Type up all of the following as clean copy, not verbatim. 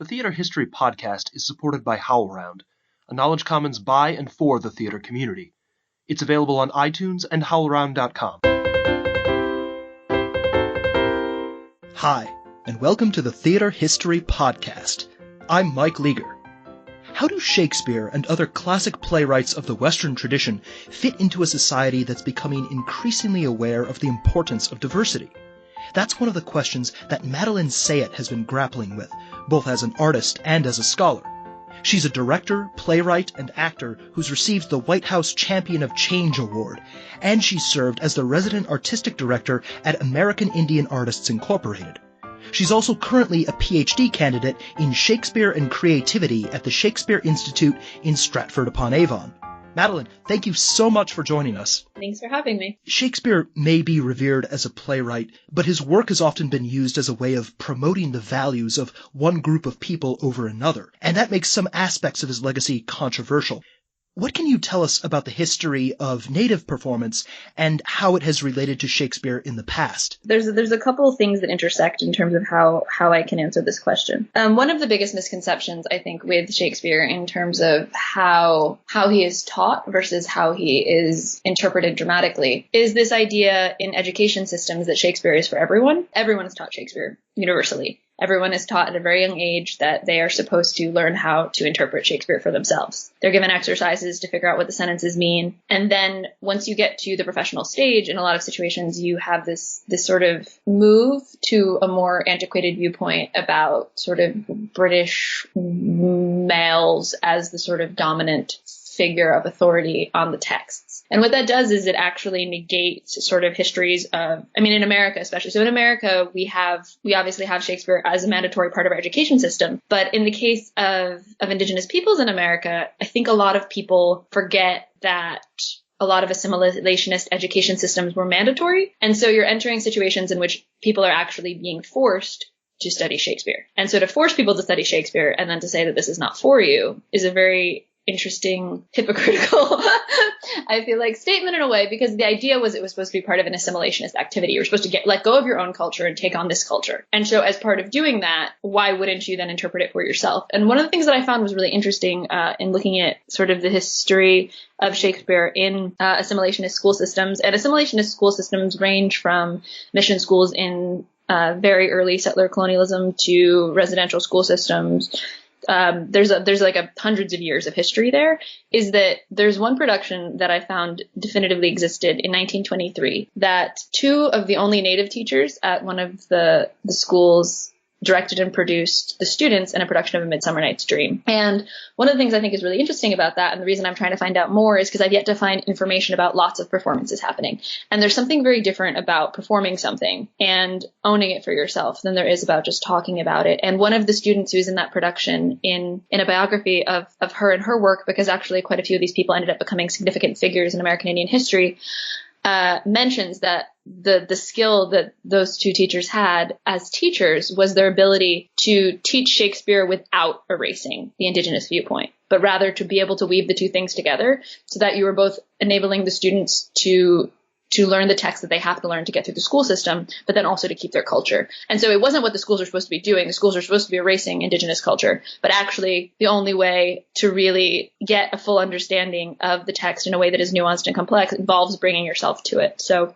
The Theater History Podcast is supported by HowlRound, a Knowledge Commons by and for the theater community. It's available on iTunes and howlround.com. Hi, and welcome to the Theater History Podcast. I'm Mike Leager. How do Shakespeare and other classic playwrights of the Western tradition fit into a society that's becoming increasingly aware of the importance of diversity? That's one of the questions that Madeline Sayet has been grappling with, both as an artist and as a scholar. She's a director, playwright, and actor who's received the White House Champion of Change Award, and she's served as the resident artistic director at American Indian Artists Incorporated. She's also currently a PhD candidate in Shakespeare and Creativity at the Shakespeare Institute in Stratford-upon-Avon. Madeline, thank you so much for joining us. Thanks for having me. Shakespeare may be revered as a playwright, but his work has often been used as a way of promoting the values of one group of people over another, and that makes some aspects of his legacy controversial. What can you tell us about the history of native performance and how it has related to Shakespeare in the past? There's a couple of things that intersect in terms of how I can answer this question. One of the biggest misconceptions, I think, with Shakespeare in terms of how he is taught versus how he is interpreted dramatically is this idea in education systems that Shakespeare is for everyone. Everyone is taught Shakespeare universally. Everyone is taught at a very young age that they are supposed to learn how to interpret Shakespeare for themselves. They're given exercises to figure out what the sentences mean. And then once you get to the professional stage, in a lot of situations, you have this sort of move to a more antiquated viewpoint about sort of British males as the sort of dominant figure of authority on the texts. And what that does is it actually negates sort of histories of, in America especially. So in America, we obviously have Shakespeare as a mandatory part of our education system. But in the case of indigenous peoples in America, I think a lot of people forget that a lot of assimilationist education systems were mandatory. And so you're entering situations in which people are actually being forced to study Shakespeare. And so to force people to study Shakespeare and then to say that this is not for you is a very interesting, hypocritical, I feel like, statement in a way, because the idea was it was supposed to be part of an assimilationist activity. You're supposed to let go of your own culture and take on this culture. And so as part of doing that, why wouldn't you then interpret it for yourself? And one of the things that I found was really interesting in looking at sort of the history of Shakespeare in assimilationist school systems. And assimilationist school systems range from mission schools in very early settler colonialism to residential school systems. There's hundreds of years of history there, is that there's one production that I found definitively existed in 1923 that two of the only native teachers at one of the schools directed and produced the students in a production of A Midsummer Night's Dream. And one of the things I think is really interesting about that, and the reason I'm trying to find out more, is because I've yet to find information about lots of performances happening. And there's something very different about performing something and owning it for yourself than there is about just talking about it. And one of the students who was in that production, in a biography of her and her work, because actually quite a few of these people ended up becoming significant figures in American Indian history, mentions that the skill that those two teachers had as teachers was their ability to teach Shakespeare without erasing the indigenous viewpoint, but rather to be able to weave the two things together so that you were both enabling the students to learn the text that they have to learn to get through the school system, but then also to keep their culture. And so it wasn't what the schools are supposed to be doing. The schools are supposed to be erasing indigenous culture, but actually the only way to really get a full understanding of the text in a way that is nuanced and complex involves bringing yourself to it. So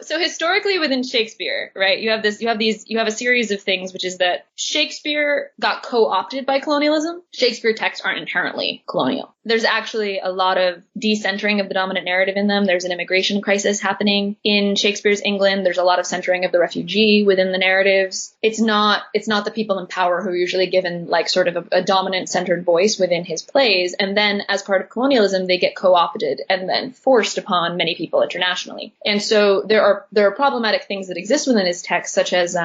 historically within Shakespeare, right, you have a series of things, which is that Shakespeare got co-opted by colonialism. Shakespeare texts aren't inherently colonial. There's actually a lot of decentering of the dominant narrative in them. There's an immigration crisis happening in Shakespeare's England. There's a lot of centering of the refugee within the narratives. It's not the people in power who are usually given sort of a dominant centered voice within his plays. And then as part of colonialism, they get co-opted and then forced upon many people internationally. And so there are problematic things that exist within his text, such as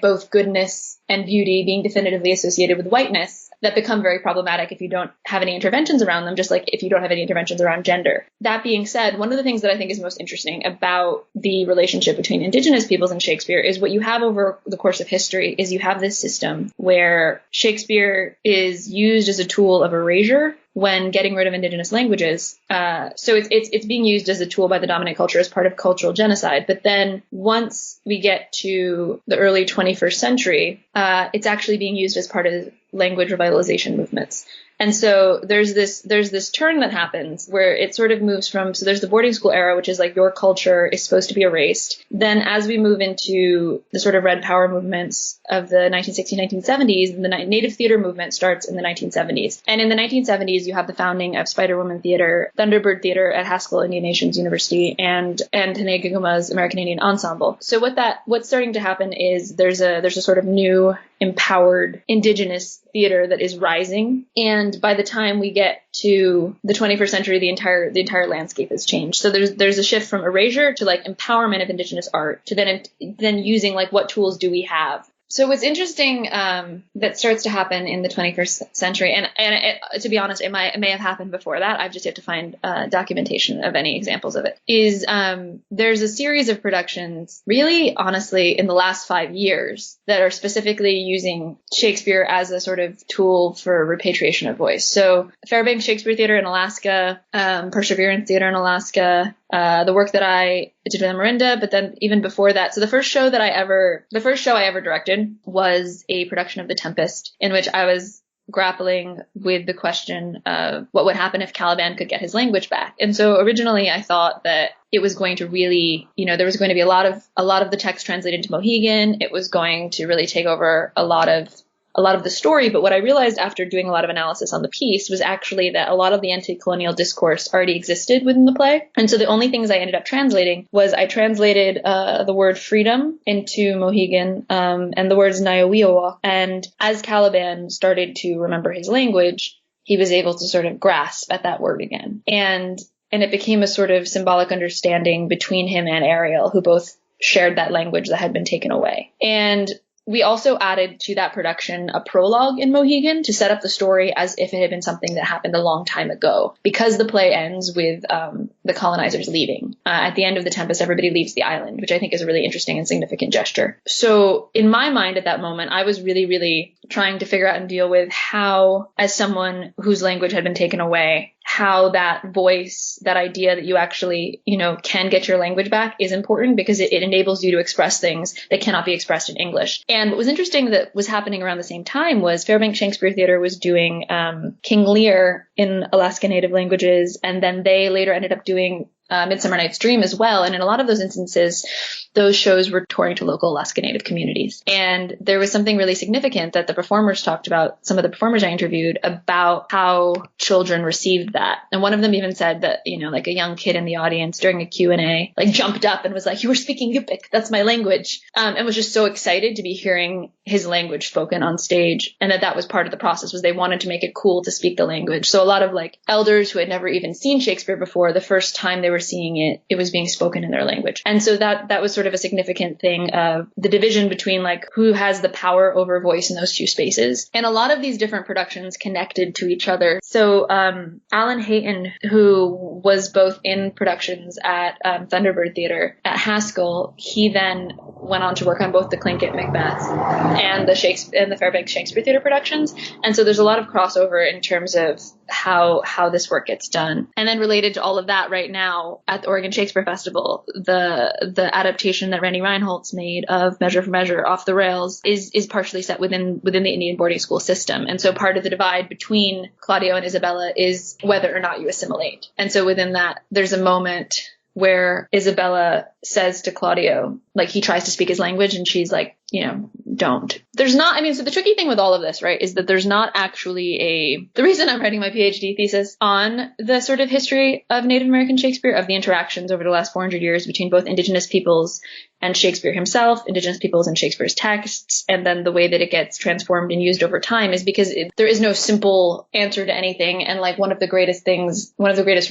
both goodness and beauty being definitively associated with whiteness, that become very problematic if you don't have any interventions around them, just like if you don't have any interventions around gender. That being said, one of the things that I think is most interesting about the relationship between indigenous peoples and Shakespeare is what you have over the course of history is you have this system where Shakespeare is used as a tool of erasure when getting rid of indigenous languages. So it's being used as a tool by the dominant culture as part of cultural genocide. But then once we get to the early 21st century, it's actually being used as part of language revitalization movements. And so there's this turn that happens where it sort of moves from, so there's the boarding school era, which is like your culture is supposed to be erased. Then as we move into the sort of Red Power movements of the 1960s, 1970s, the Native theater movement starts in the 1970s. And in the 1970s, you have the founding of Spider Woman Theater, Thunderbird Theater at Haskell Indian Nations University, and Hane Guguma's American Indian Ensemble. So what's starting to happen is there's a sort of new empowered indigenous theater that is rising. And by the time we get to the 21st century, the entire landscape has changed. So there's a shift from erasure to like empowerment of indigenous art to then using like what tools do we have. So what's interesting that starts to happen in the 21st century, and to be honest, it may have happened before that. I've just yet to find documentation of any examples of it. Is there's a series of productions, really, honestly, in the last 5 years that are specifically using Shakespeare as a sort of tool for repatriation of voice. So Fairbanks Shakespeare Theater in Alaska, Perseverance Theater in Alaska. The work that I did with Marinda, but then even before that, so the first show I ever directed was a production of The Tempest, in which I was grappling with the question of what would happen if Caliban could get his language back. And so originally I thought that it was going to really, there was going to be a lot of the text translated to Mohegan. It was going to really take over a lot of the story. But what I realized after doing a lot of analysis on the piece was actually that a lot of the anti-colonial discourse already existed within the play. And so the only things I ended up translating was I translated the word freedom into Mohegan and the words Naiawiowa. And as Caliban started to remember his language, he was able to sort of grasp at that word again. And it became a sort of symbolic understanding between him and Ariel, who both shared that language that had been taken away. And we also added to that production a prologue in Mohegan to set up the story as if it had been something that happened a long time ago, because the play ends with the colonizers leaving. At the end of The Tempest, everybody leaves the island, which I think is a really interesting and significant gesture. So in my mind at that moment, I was really, really trying to figure out and deal with how, as someone whose language had been taken away, how that voice, that idea that you actually, can get your language back is important, because it enables you to express things that cannot be expressed in English. And what was interesting that was happening around the same time was Fairbanks Shakespeare Theater was doing King Lear in Alaska Native languages, and then they later ended up doing Midsummer Night's Dream as well. And in a lot of those instances, those shows were touring to local Alaska Native communities. And there was something really significant that the performers talked about, some of the performers I interviewed, about how children received that. And one of them even said that, like a young kid in the audience during a Q&A, like jumped up and was like, "You were speaking Yupik, that's my language," and was just so excited to be hearing his language spoken on stage. And that was part of the process, was they wanted to make it cool to speak the language. So a lot of like elders who had never even seen Shakespeare before, the first time they were seeing it, it was being spoken in their language. And so that was sort of a significant thing of the division between like who has the power over voice in those two spaces. And a lot of these different productions connected to each other. So Alan Hayton, who was both in productions at Thunderbird Theater at Haskell, he then went on to work on both the Tlingit Macbeth and the Fairbanks Shakespeare Theater productions. And so there's a lot of crossover in terms of how this work gets done. And then related to all of that, right now at the Oregon Shakespeare Festival, the adaptation that Randy Reinholtz made of Measure for Measure, Off the Rails, is partially set within the Indian boarding school system. And so part of the divide between Claudio and Isabella is whether or not you assimilate. And so within that, there's a moment where Isabella says to Claudio, like, he tries to speak his language and she's like, don't. There's not, so the tricky thing with all of this, right, is that there's not actually the reason I'm writing my PhD thesis on the sort of history of Native American Shakespeare, of the interactions over the last 400 years between both indigenous peoples and Shakespeare himself, indigenous peoples and Shakespeare's texts, and then the way that it gets transformed and used over time, is because there is no simple answer to anything. And like one of the greatest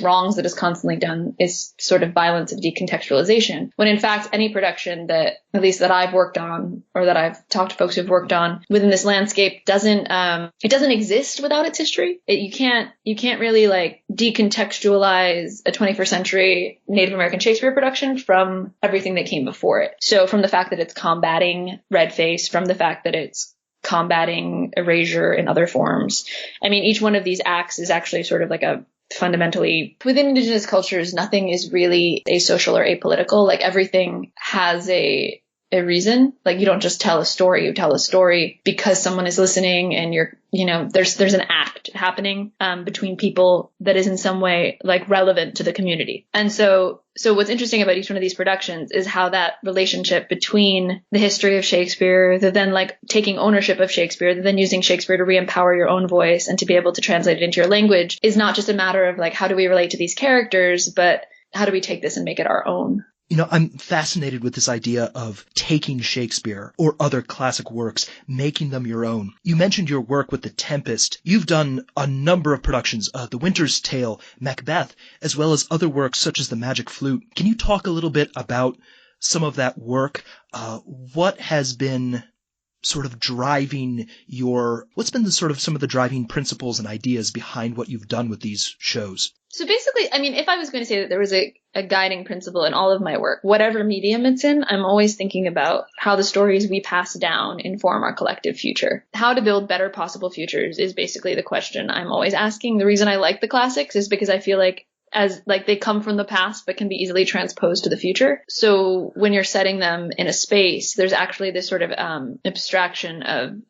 wrongs that is constantly done is sort of violence of decontextualization. When in fact, any production that, at least that I've worked on, or that I've talked to folks who've worked on within this landscape, doesn't exist without its history. You can't really like decontextualize a 21st century Native American Shakespeare production from everything that came before it. So from the fact that it's combating red face, from the fact that it's combating erasure in other forms. Each one of these acts is actually sort of like a fundamentally, within indigenous cultures, nothing is really asocial or apolitical. Like everything has a a reason. Like, you don't just tell a story, you tell a story because someone is listening, and there's an act happening between people that is in some way like relevant to the community. And so what's interesting about each one of these productions is how that relationship between the history of Shakespeare, the then like taking ownership of Shakespeare, the then using Shakespeare to re-empower your own voice and to be able to translate it into your language, is not just a matter of like, how do we relate to these characters, but how do we take this and make it our own? I'm fascinated with this idea of taking Shakespeare or other classic works, making them your own. You mentioned your work with The Tempest. You've done a number of productions, The Winter's Tale, Macbeth, as well as other works such as The Magic Flute. Can you talk a little bit about some of that work? What has been sort of driving what's been some of the driving principles and ideas behind what you've done with these shows? So basically, I mean, if I was going to say that there was a guiding principle in all of my work, whatever medium it's in, I'm always thinking about how the stories we pass down inform our collective future. How to build better possible futures is basically the question I'm always asking. The reason I like the classics is because I feel like they come from the past but can be easily transposed to the future. So when you're setting them in a space, there's actually this sort of abstraction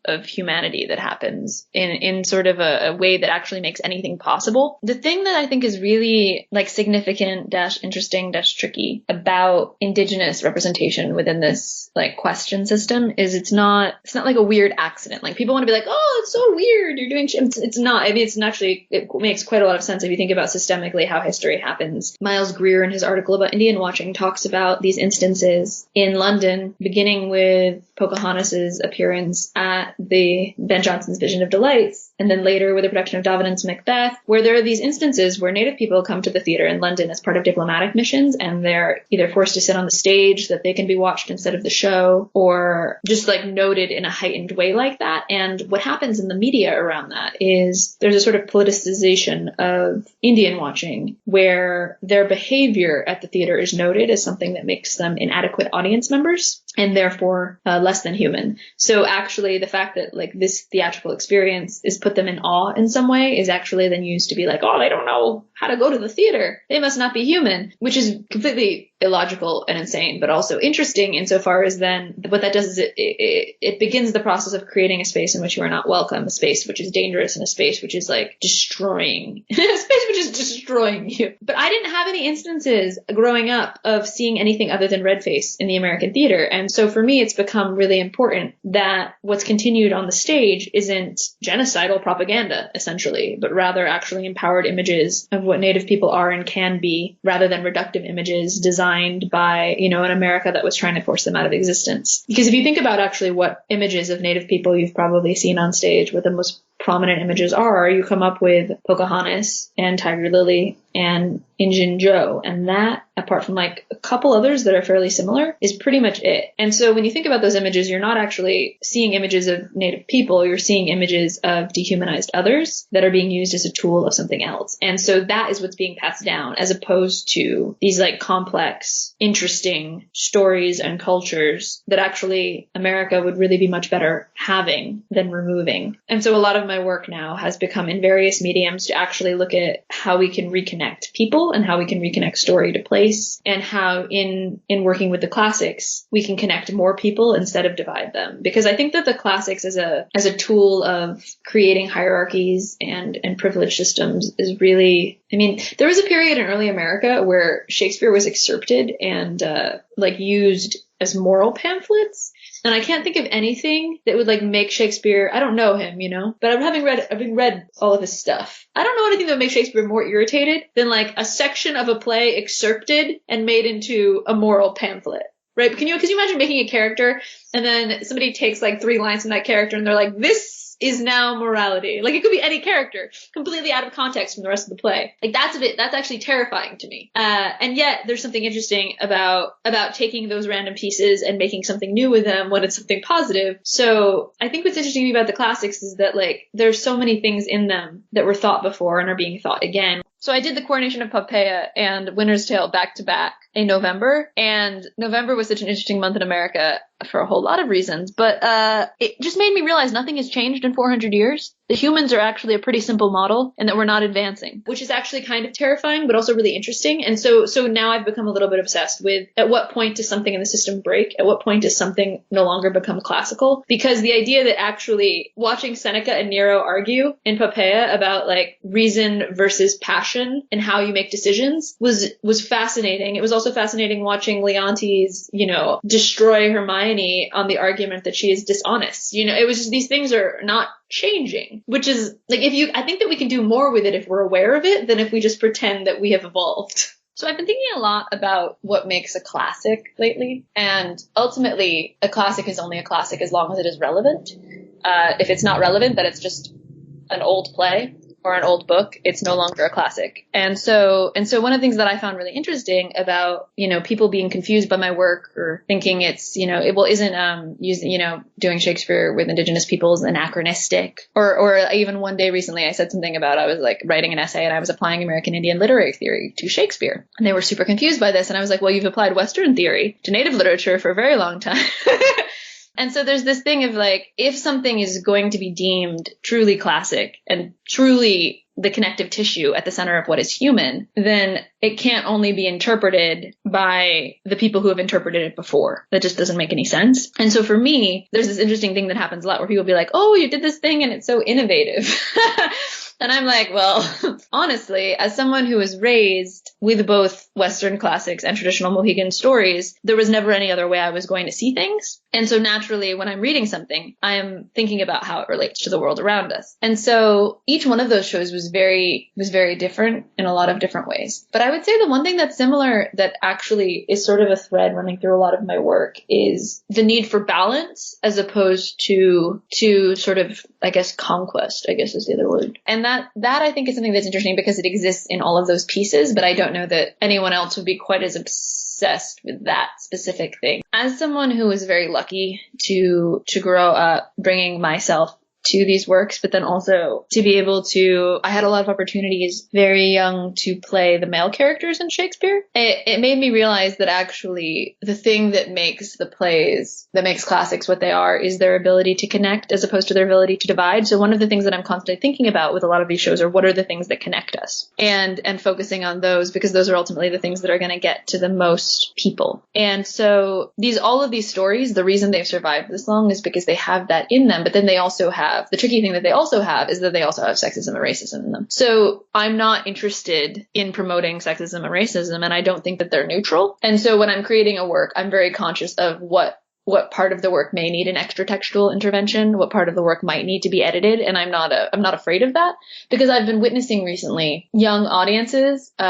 of humanity that happens in sort of a way that actually makes anything possible. The thing that I think is really like significant - interesting - tricky about indigenous representation within this like question system is it's not like a weird accident. Like, people want to be like, oh, it's so weird, you're doing shit. It's not. I mean, it makes quite a lot of sense if you think about systemically how history happens. Miles Greer, in his article about Indian watching, talks about these instances in London, beginning with Pocahontas's appearance at the Ben Jonson's Vision of Delights, and then later with the production of Davenant's Macbeth, where there are these instances where Native people come to the theater in London as part of diplomatic missions, and they're either forced to sit on the stage so that they can be watched instead of the show, or just like noted in a heightened way like that. And what happens in the media around that is there's a sort of politicization of Indian watching, where their behavior at the theater is noted as something that makes them inadequate audience members and therefore less than human. So actually the fact that like this theatrical experience is put them in awe in some way is actually then used to be like, oh, they don't know how to go to the theater, they must not be human, which is completely illogical and insane, but also interesting insofar as then what that does is it begins the process of creating a space in which you are not welcome, a space which is dangerous, and a space which is like destroying, a space which is destroying you. But I didn't have any instances growing up of seeing anything other than redface in the American theater. And so for me, it's become really important that what's continued on the stage isn't genocidal propaganda, essentially, but rather actually empowered images of what Native people are and can be, rather than reductive images designed by, an America that was trying to force them out of existence. Because if you think about actually what images of Native people you've probably seen on stage, what the most prominent images are, you come up with Pocahontas and Tiger Lily and Injun Joe, and that, apart from like a couple others that are fairly similar, is pretty much it. And so when you think about those images, you're not actually seeing images of Native people, you're seeing images of dehumanized others that are being used as a tool of something else. And so that is what's being passed down, as opposed to these like complex, interesting stories and cultures that actually America would really be much better having than removing. And so a lot of my work now has become in various mediums to actually look at how we can reconnect people and how we can reconnect story to place, and how in working with the classics we can connect more people instead of divide them. Because I think that the classics as a tool of creating hierarchies and privilege systems is really, I mean, there was a period in early America where Shakespeare was excerpted and used as moral pamphlets. And I can't think of anything that would like make Shakespeare, I don't know him, but having read all of his stuff, I don't know anything that would make Shakespeare more irritated than like a section of a play excerpted and made into a moral pamphlet. Right? Can you imagine making a character and then somebody takes like 3 lines from that character and they're like, this is now morality. Like, it could be any character, completely out of context from the rest of the play. Like, that's actually terrifying to me. And yet there's something interesting about taking those random pieces and making something new with them when it's something positive. So I think what's interesting to me about the classics is that like, there's so many things in them that were thought before and are being thought again. So I did the Coronation of Pompeia and Winter's Tale back to back. in November, and November was such an interesting month in America for a whole lot of reasons, but it just made me realize nothing has changed in 400 years. The humans are actually a pretty simple model and that we're not advancing, which is actually kind of terrifying, but also really interesting. And so now I've become a little bit obsessed with at what point does something in the system break? At what point does something no longer become classical? Because the idea that actually watching Seneca and Nero argue in Poppaea about like reason versus passion and how you make decisions was fascinating. It was also fascinating watching Leontes, destroy Hermione on the argument that she is dishonest. It was just these things are not changing, which is like I think that we can do more with it if we're aware of it than if we just pretend that we have evolved. So I've been thinking a lot about what makes a classic lately, and ultimately a classic is only a classic as long as it is relevant. If it's not relevant, then it's just an old play or an old book, it's no longer a classic. And so one of the things that I found really interesting about, people being confused by my work or thinking it's, isn't using, doing Shakespeare with indigenous peoples anachronistic, or even one day recently I said something about, I was like writing an essay and I was applying American Indian literary theory to Shakespeare. And they were super confused by this. And I was like, well, you've applied Western theory to native literature for a very long time. And so there's this thing of like, if something is going to be deemed truly classic and truly the connective tissue at the center of what is human, then it can't only be interpreted by the people who have interpreted it before. That just doesn't make any sense. And so for me, there's this interesting thing that happens a lot where people be like, oh, you did this thing and it's so innovative. And I'm like, well, honestly, as someone who was raised with both Western classics and traditional Mohegan stories, there was never any other way I was going to see things. And so naturally, when I'm reading something, I am thinking about how it relates to the world around us. And so each one of those shows was very different in a lot of different ways. But I would say the one thing that's similar that actually is sort of a thread running through a lot of my work is the need for balance as opposed to sort of, I guess, conquest, I guess is the other word. And that I think is something that's interesting because it exists in all of those pieces, but I don't know that anyone else would be quite as obsessed with that specific thing. As someone who was very lucky to grow up bringing myself to these works, but then also to be able to, I had a lot of opportunities very young to play the male characters in Shakespeare. It made me realize that actually the thing that makes the plays, that makes classics what they are, is their ability to connect as opposed to their ability to divide. So one of the things that I'm constantly thinking about with a lot of these shows are what are the things that connect us, and focusing on those, because those are ultimately the things that are going to get to the most people. And so all of these stories, the reason they've survived this long is because they have that in them, but then they also have, the tricky thing that they also have is that they also have sexism and racism in them. So I'm not interested in promoting sexism and racism, and I don't think that they're neutral. And so when I'm creating a work, I'm very conscious of what part of the work may need an extra textual intervention, what part of the work might need to be edited, and I'm not afraid of that, because I've been witnessing recently young audiences who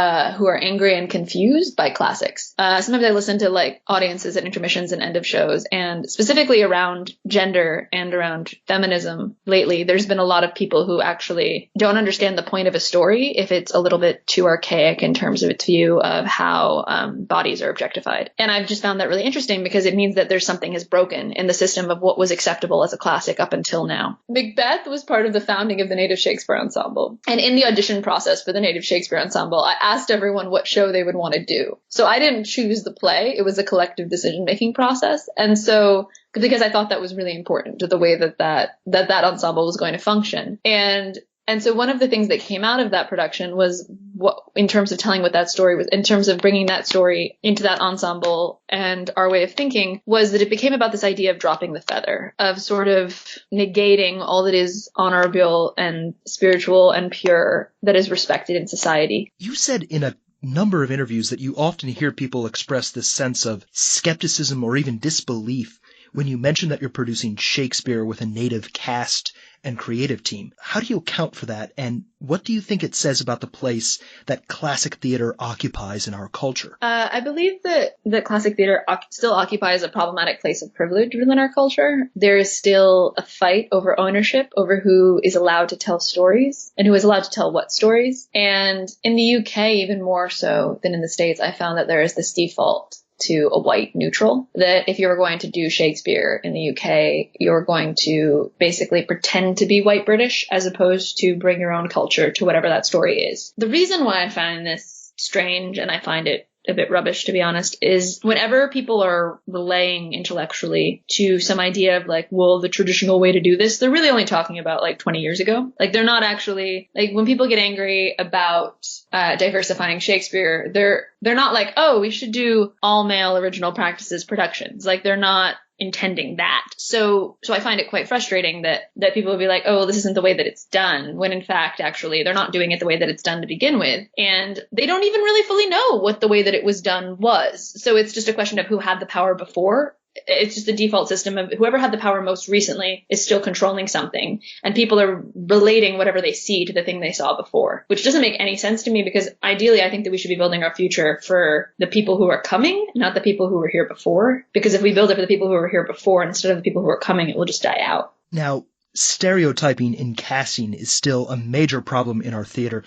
are angry and confused by classics. Sometimes I listen to like audiences at intermissions and end of shows, and specifically around gender and around feminism lately, there's been a lot of people who actually don't understand the point of a story if it's a little bit too archaic in terms of its view of how bodies are objectified. And I've just found that really interesting because it means that there's something has broken in the system of what was acceptable as a classic up until now. Macbeth was part of the founding of the Native Shakespeare Ensemble. And in the audition process for the Native Shakespeare Ensemble, I asked everyone what show they would want to do. So I didn't choose the play. It was a collective decision-making process. And so, because I thought that was really important to the way that ensemble was going to function. And so one of the things that came out of that production was what, in terms of telling what that story was, in terms of bringing that story into that ensemble and our way of thinking, was that it became about this idea of dropping the feather, of sort of negating all that is honorable and spiritual and pure that is respected in society. You said in a number of interviews that you often hear people express this sense of skepticism or even disbelief when you mention that you're producing Shakespeare with a native cast and creative team. How do you account for that, and what do you think it says about the place that classic theater occupies in our culture? I believe that classic theater still occupies a problematic place of privilege within our culture. There is still a fight over ownership, over who is allowed to tell stories and who is allowed to tell what stories. And in the UK, even more so than in the States, I found that there is this default to a white neutral, that if you were going to do Shakespeare in the UK, you're going to basically pretend to be white British as opposed to bring your own culture to whatever that story is. The reason why I find this strange and I find it a bit rubbish, to be honest, is whenever people are relaying intellectually to some idea of like, well, the traditional way to do this, they're really only talking about like 20 years ago. Like they're not actually, like when people get angry about diversifying Shakespeare, they're not like, oh, we should do all male original practices productions. Like they're not intending that. So I find it quite frustrating that people will be like, oh, this isn't the way that it's done, when in fact, actually, they're not doing it the way that it's done to begin with. And they don't even really fully know what the way that it was done was. So it's just a question of who had the power before. It's just the default system of whoever had the power most recently is still controlling something, and people are relating whatever they see to the thing they saw before, which doesn't make any sense to me, because ideally I think that we should be building our future for the people who are coming, not the people who were here before. Because if we build it for the people who were here before instead of the people who are coming, it will just die out. Now, stereotyping in casting is still a major problem in our theater.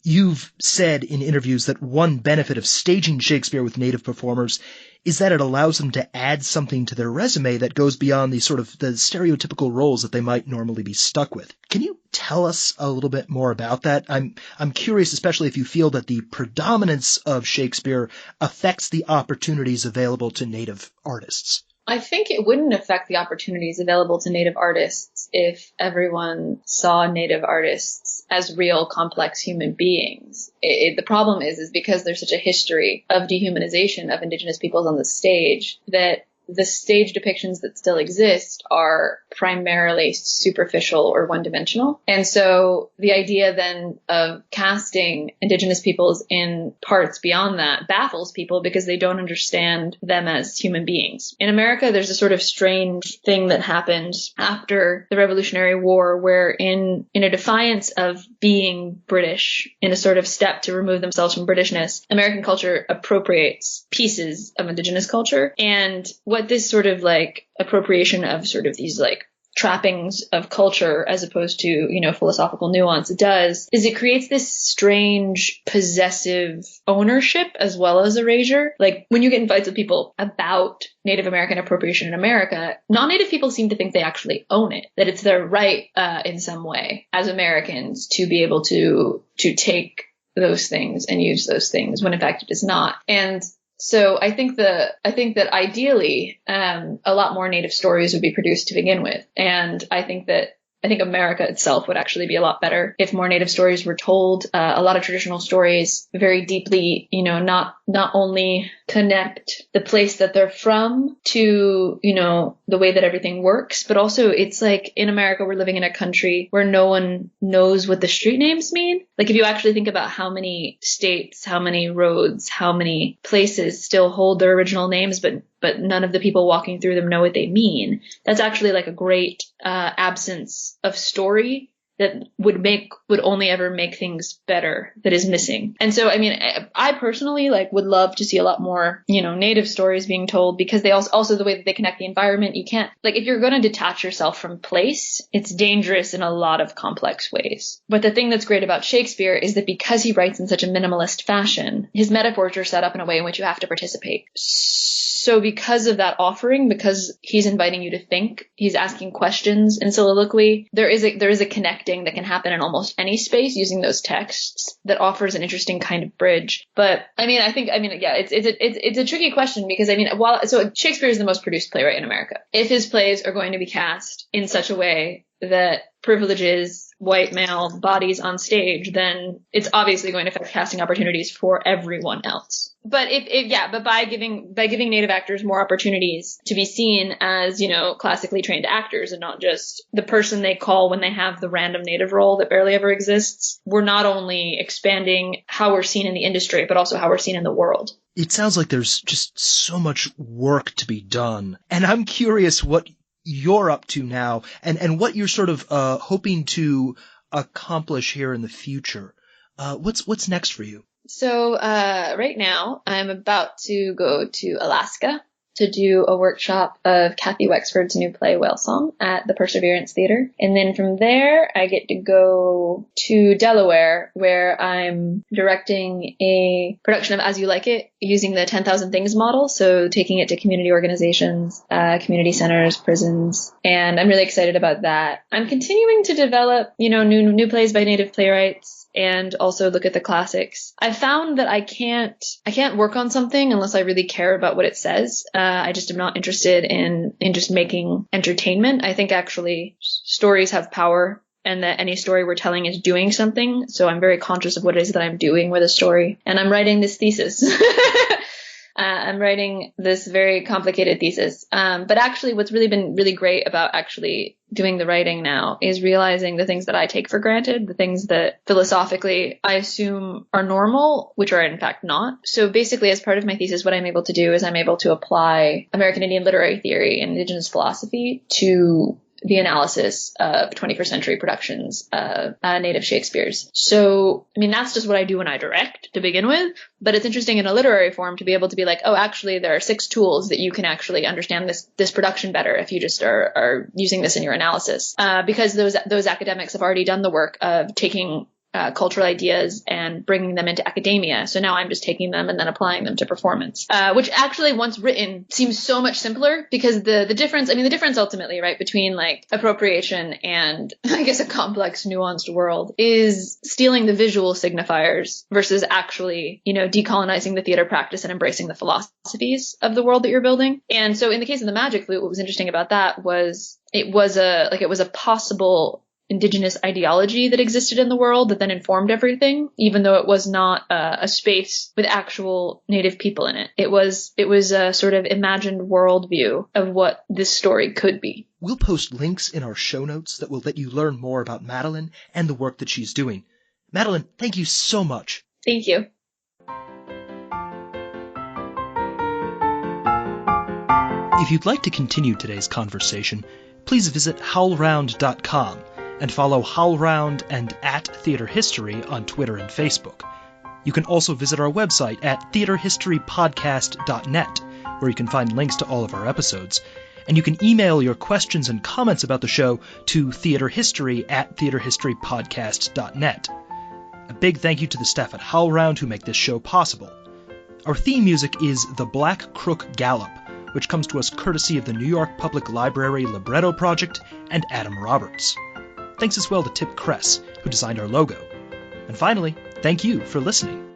You've said in interviews that one benefit of staging Shakespeare with native performers is that it allows them to add something to their resume that goes beyond the stereotypical roles that they might normally be stuck with. Can you tell us a little bit more about that? I'm curious, especially if you feel that the predominance of Shakespeare affects the opportunities available to native artists. I think it wouldn't affect the opportunities available to native artists if everyone saw native artists as real, complex human beings. The problem is because there's such a history of dehumanization of Indigenous peoples on the stage that the stage depictions that still exist are primarily superficial or one-dimensional. And so the idea then of casting Indigenous peoples in parts beyond that baffles people because they don't understand them as human beings. In America, there's a sort of strange thing that happened after the Revolutionary War where in a defiance of being British, in a sort of step to remove themselves from Britishness, American culture appropriates pieces of Indigenous culture. And what this sort of like appropriation of sort of these like trappings of culture as opposed to, philosophical nuance does is it creates this strange possessive ownership as well as erasure. Like when you get in fights with people about Native American appropriation in America, non-Native people seem to think they actually own it, that it's their right in some way as Americans to be able to take those things and use those things when in fact it is not. And so I think that ideally, a lot more Native stories would be produced to begin with. And I think America itself would actually be a lot better if more Native stories were told. A lot of traditional stories very deeply, not only connect the place that they're from to, the way that everything works, but also it's like in America, we're living in a country where no one knows what the street names mean. Like if you actually think about how many states, how many roads, how many places still hold their original names, but none of the people walking through them know what they mean. That's actually like a great absence of story that would only ever make things better, that is missing. And so, I personally would love to see a lot more, Native stories being told, because they also the way that they connect the environment. You can't, if you're going to detach yourself from place, it's dangerous in a lot of complex ways. But the thing that's great about Shakespeare is that because he writes in such a minimalist fashion, his metaphors are set up in a way in which you have to participate. So because of that offering, because he's inviting you to think, he's asking questions in soliloquy, there is a connecting that can happen in almost any space using those texts that offers an interesting kind of bridge. But it's a tricky question because so Shakespeare is the most produced playwright in America. If his plays are going to be cast in such a way that privileges white male bodies on stage, then it's obviously going to affect casting opportunities for everyone else. But but by giving Native actors more opportunities to be seen as, classically trained actors and not just the person they call when they have the random Native role that barely ever exists, we're not only expanding how we're seen in the industry, but also how we're seen in the world. It sounds like there's just so much work to be done. And I'm curious what you're up to now and what you're sort of hoping to accomplish here in the future. What's next for you? So right now I'm about to go to Alaska to do a workshop of Kathy Wexford's new play Whale Song at the Perseverance Theater. And then from there, I get to go to Delaware, where I'm directing a production of As You Like It using the 10,000 Things model. So taking it to community organizations, community centers, prisons. And I'm really excited about that. I'm continuing to develop, new plays by Native playwrights. and also look at the classics. I found that I can't work on something unless I really care about what it says. I just am not interested in just making entertainment. I think actually stories have power, and that any story we're telling is doing something. So I'm very conscious of what it is that I'm doing with a story. And I'm writing this thesis. I'm writing this very complicated thesis. But actually what's really been really great about actually doing the writing now is realizing the things that I take for granted, the things that philosophically I assume are normal, which are in fact not. So basically, as part of my thesis, what I'm able to do is I'm able to apply American Indian literary theory and indigenous philosophy to the analysis of 21st century productions of native Shakespeare's. So, I mean, that's just what I do when I direct to begin with, but it's interesting in a literary form to be able to be like, oh, actually, there are 6 tools that you can actually understand this production better if you just are using this in your analysis. Because those academics have already done the work of taking cultural ideas and bringing them into academia. So now I'm just taking them and then applying them to performance, which actually once written seems so much simpler, because the difference ultimately, right, between like appropriation and I guess a complex, nuanced world is stealing the visual signifiers versus actually, decolonizing the theater practice and embracing the philosophies of the world that you're building. And so in the case of the Magic Flute, what was interesting about that was it was a possible indigenous ideology that existed in the world that then informed everything, even though it was not a space with actual native people in it. It was a sort of imagined worldview of what this story could be. We'll post links in our show notes that will let you learn more about Madeline and the work that she's doing. Madeline, thank you so much. Thank you. If you'd like to continue today's conversation, please visit howlround.com and follow HowlRound and @TheaterHistory on Twitter and Facebook. You can also visit our website at theaterhistorypodcast.net, where you can find links to all of our episodes. And you can email your questions and comments about the show to theaterhistory@theaterhistorypodcast.net. A big thank you to the staff at HowlRound who make this show possible. Our theme music is The Black Crook Gallop, which comes to us courtesy of the New York Public Library Libretto Project and Adam Roberts. Thanks as well to Tip Kress, who designed our logo. And finally, thank you for listening.